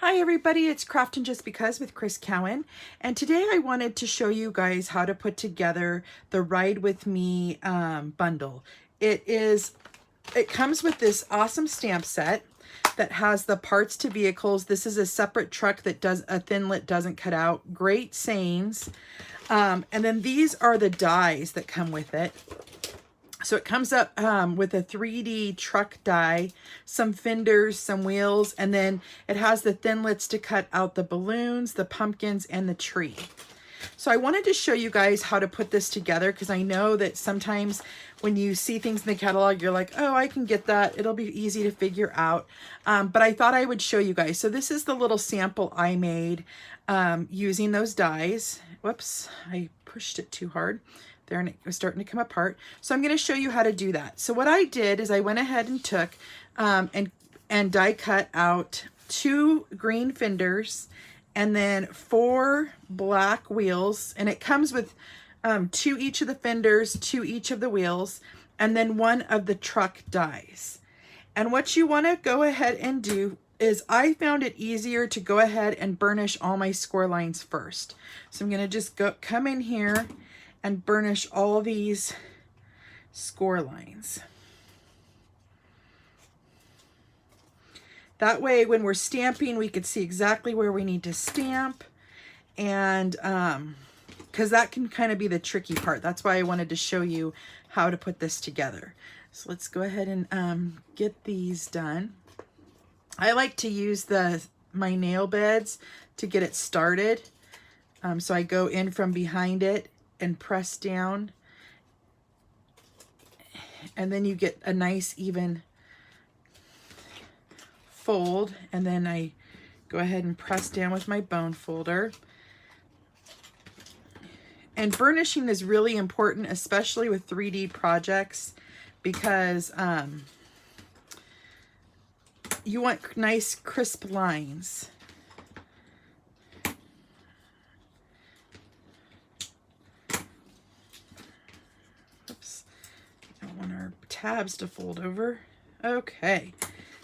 Hi everybody, it's Craftin' Just Because with Cowan, and today I wanted to show you guys how to put together the Ride With Me bundle. It comes with this awesome stamp set that has the parts to vehicles. This is a separate truck that does a Thinlit doesn't cut out. Great sayings. And then these are the dies that come with it. So it comes up with a 3D truck die, some fenders, some wheels, and then it has the Thinlits to cut out the balloons, the pumpkins, and the tree. So I wanted to show you guys how to put this together because I know that sometimes when you see things in the catalog, you're like, oh, I can get that. It'll be easy to figure out. But I thought I would show you guys. So this is the little sample I made using those dies. Whoops, I pushed it too hard there and it was starting to come apart. So I'm going to show you how to do that. So what I did is I went ahead and took and die cut out 2 green fenders and then 4 black wheels, and it comes with 2 each of the fenders, 2 each of the wheels, and then 1 of the truck dies. And what you want to go ahead and do is I found it easier to go ahead and burnish all my score lines first. So I'm going to just come in here and burnish all these score lines. That way, when we're stamping, we could see exactly where we need to stamp, and because that can kind of be the tricky part. That's why I wanted to show you how to put this together. So let's go ahead and get these done. I like to use my nail beds to get it started. So I go in from behind it and press down, and then you get a nice even fold, and then I go ahead and press down with my bone folder. And burnishing is really important, especially with 3D projects, because you want nice crisp lines. Tabs to fold over. Okay,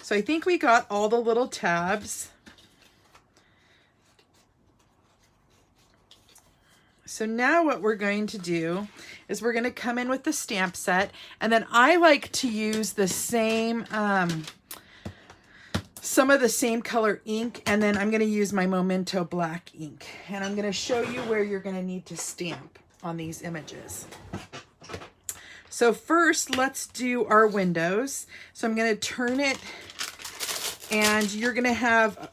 so I think we got all the little tabs. So now what we're going to do is we're going to come in with the stamp set, and then I like to use the same some of the same color ink, and then I'm going to use my Memento black ink, and I'm going to show you where you're going to need to stamp on these images. So first, let's do our windows. So I'm going to turn it, and you're going to have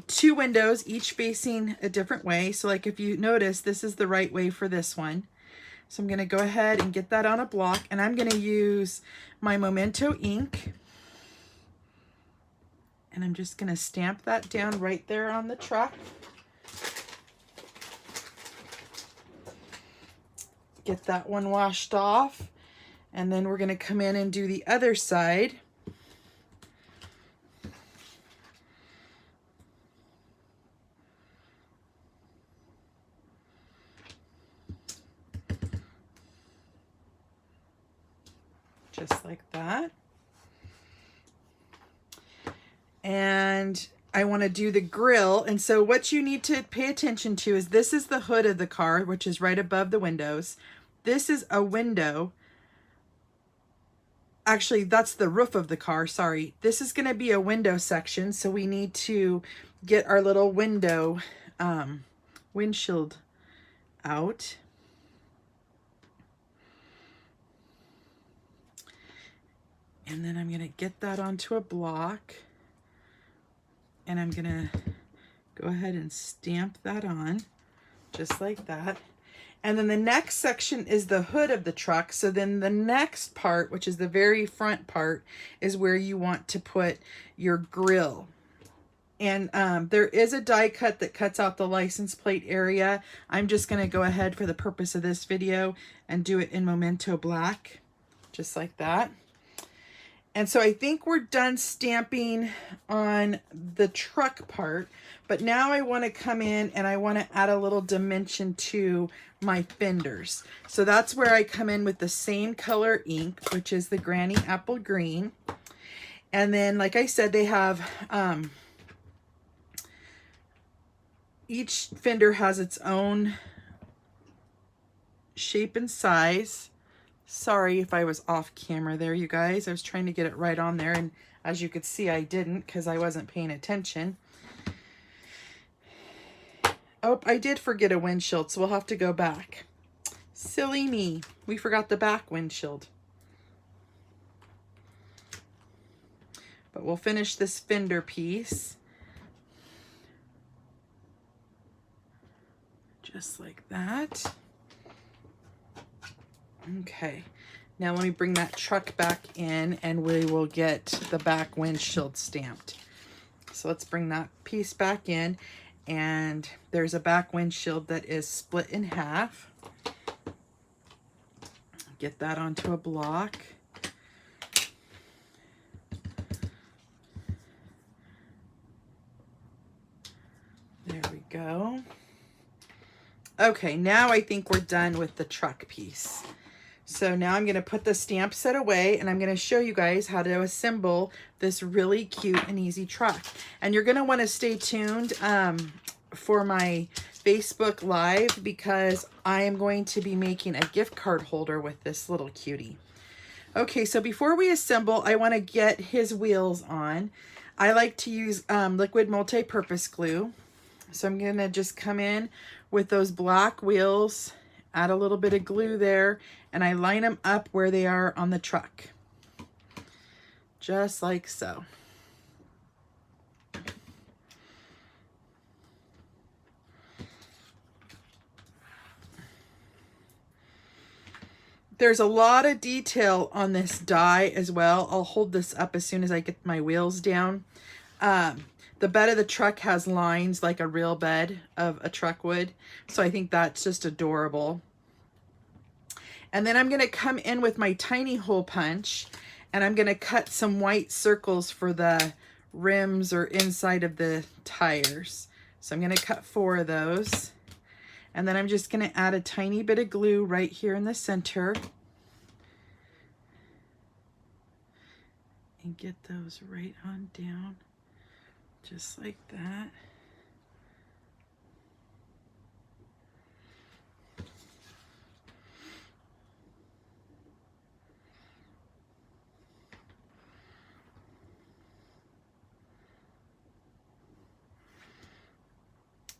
2 windows, each facing a different way. So like if you notice, this is the right way for this one. So I'm going to go ahead and get that on a block, and I'm going to use my Memento ink. And I'm just going to stamp that down right there on the truck. Get that one washed off. And then we're going to come in and do the other side. Just like that. And I want to do the grill. And so what you need to pay attention to is this is the hood of the car, which is right above the windows. This is a window. Actually, that's the roof of the car, sorry. This is going to be a window section, so we need to get our little window windshield out. And then I'm going to get that onto a block, and I'm going to go ahead and stamp that on, just like that. And then the next section is the hood of the truck. So then the next part, which is the very front part, is where you want to put your grill. And there is a die cut that cuts out the license plate area. I'm just going to go ahead for the purpose of this video and do it in Memento black, just like that. And so I think we're done stamping on the truck part, but now I want to come in and I want to add a little dimension to my fenders. So that's where I come in with the same color ink, which is the Granny Apple Green. And then, like I said, they have each fender has its own shape and size. Sorry if I was off camera there, you guys. I was trying to get it right on there, and as you could see, I didn't because I wasn't paying attention. Oh, I did forget a windshield, so we'll have to go back. Silly me. We forgot the back windshield. But we'll finish this fender piece. Just like that. Okay, now let me bring that truck back in and we will get the back windshield stamped. So let's bring that piece back in, and there's a back windshield that is split in half. Get that onto a block. There we go. Okay, now I think we're done with the truck piece. So now I'm going to put the stamp set away, and I'm going to show you guys how to assemble this really cute and easy truck. And you're going to want to stay tuned for my Facebook Live, because I am going to be making a gift card holder with this little cutie. Okay, so before we assemble, I want to get his wheels on. I like to use liquid multi-purpose glue. So I'm going to just come in with those black wheels, add a little bit of glue there, and I line them up where they are on the truck. Just like so. There's a lot of detail on this die as well. I'll hold this up as soon as I get my wheels down. The bed of the truck has lines like a real bed of a truck would. So I think that's just adorable. And then I'm going to come in with my tiny hole punch, and I'm going to cut some white circles for the rims or inside of the tires. So I'm going to cut 4 of those. And then I'm just going to add a tiny bit of glue right here in the center. And get those right on down. Just like that.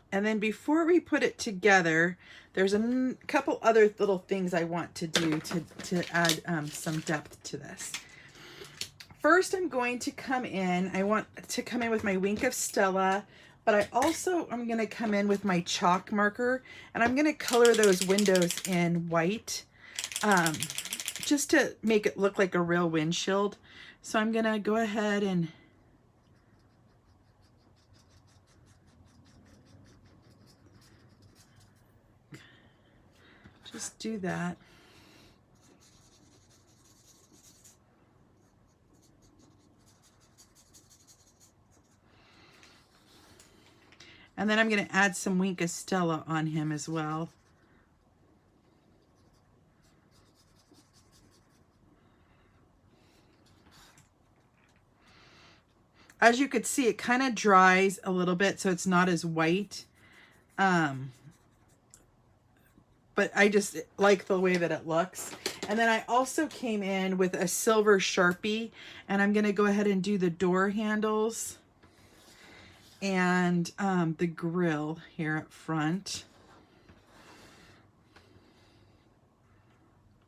And then before we put it together, there's a couple other little things I want to do to add some depth to this. First, I'm going to come in, I want to come in with my Wink of Stella, but I also am going to come in with my chalk marker, and I'm going to color those windows in white, just to make it look like a real windshield. So I'm going to go ahead and just do that. And then I'm going to add some Wink of Stella on him as well. As you could see, it kind of dries a little bit, so it's not as white. But I just like the way that it looks. And then I also came in with a silver Sharpie, and I'm going to go ahead and do the door handles and the grill here up front,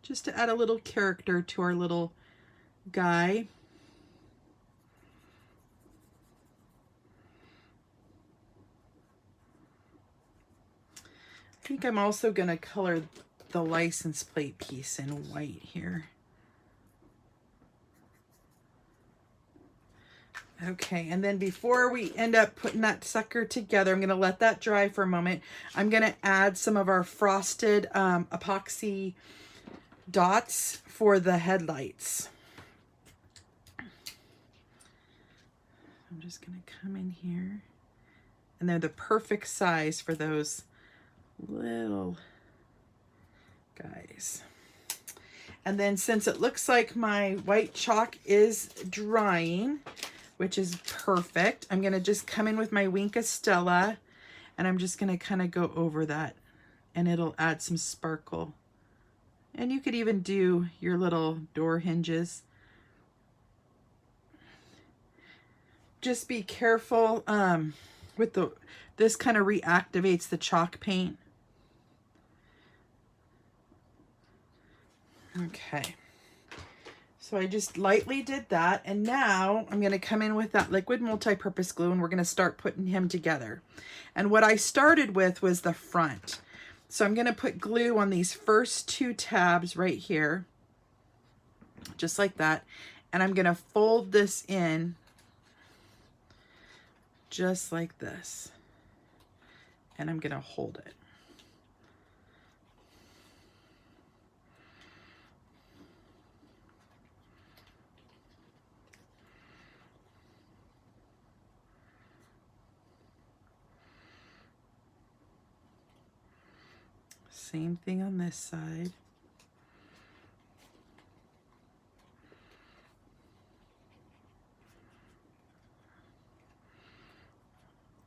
just to add a little character to our little guy. I think I'm also going to color the license plate piece in white here. Okay, and then before we end up putting that sucker together, I'm going to let that dry for a moment. I'm going to add some of our frosted epoxy dots for the headlights. I'm just going to come in here, and they're the perfect size for those little guys. And then since it looks like my white chalk is drying, which is perfect, I'm going to just come in with my Wink of Stella, And I'm just going to kind of go over that, and it'll add some sparkle. And you could even do your little door hinges. Just be careful with this kind of reactivates the chalk paint. Okay. So I just lightly did that, and now I'm going to come in with that liquid multi-purpose glue, and we're going to start putting him together. And what I started with was the front. So I'm going to put glue on these first 2 tabs right here, just like that. And I'm going to fold this in just like this. And I'm going to hold it. Same thing on this side.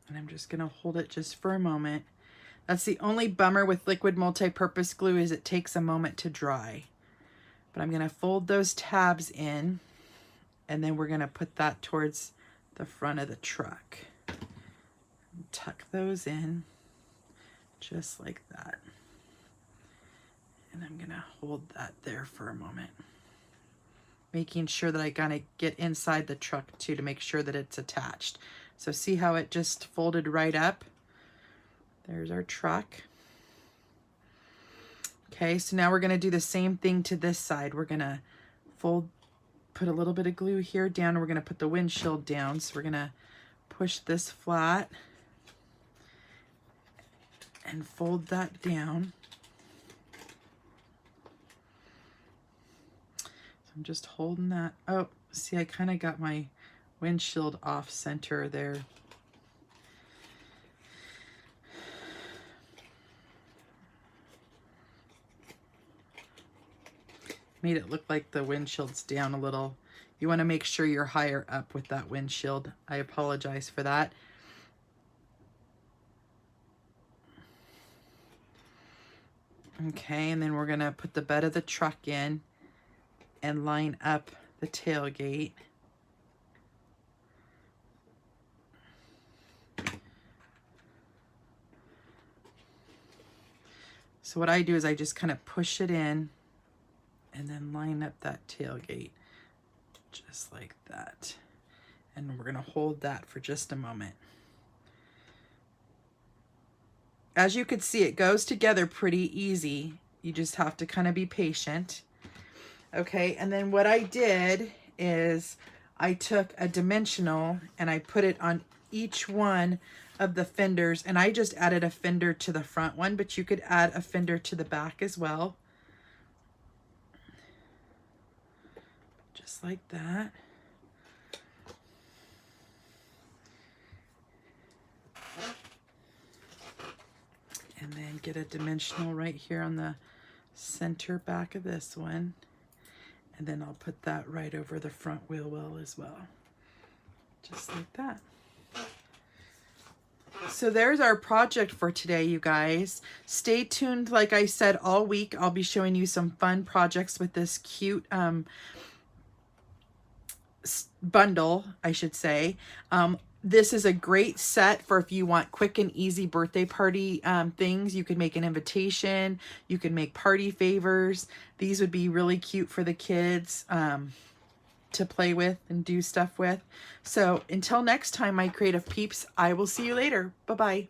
And I'm just going to hold it just for a moment. That's the only bummer with liquid multi-purpose glue, is it takes a moment to dry. But I'm going to fold those tabs in, and then we're going to put that towards the front of the truck. Tuck those in just like that. And I'm going to hold that there for a moment, making sure that I kind of get inside the truck too to make sure that it's attached. So see how it just folded right up? There's our truck. Okay, so now we're going to do the same thing to this side. We're going to put a little bit of glue here down, and we're going to put the windshield down. So we're going to push this flat and fold that down. I'm just holding that. Oh, see, I kind of got my windshield off center there. Made it look like the windshield's down a little. You want to make sure you're higher up with that windshield. I apologize for that. Okay, and then we're going to put the bed of the truck in and line up the tailgate. So what I do is I just kind of push it in and then line up that tailgate just like that. And we're going to hold that for just a moment. As you can see, it goes together pretty easy. You just have to kind of be patient. Okay, and then what I did is I took a dimensional and I put it on each one of the fenders, and I just added a fender to the front one, but you could add a fender to the back as well. Just like that. And then get a dimensional right here on the center back of this one. And then I'll put that right over the front wheel well as well. Just like that. So there's our project for today, you guys. Stay tuned. Like I said, all week I'll be showing you some fun projects with this cute bundle, I should say. This is a great set for if you want quick and easy birthday party things. You can make an invitation. You can make party favors. These would be really cute for the kids to play with and do stuff with. So until next time, my creative peeps, I will see you later. Bye-bye.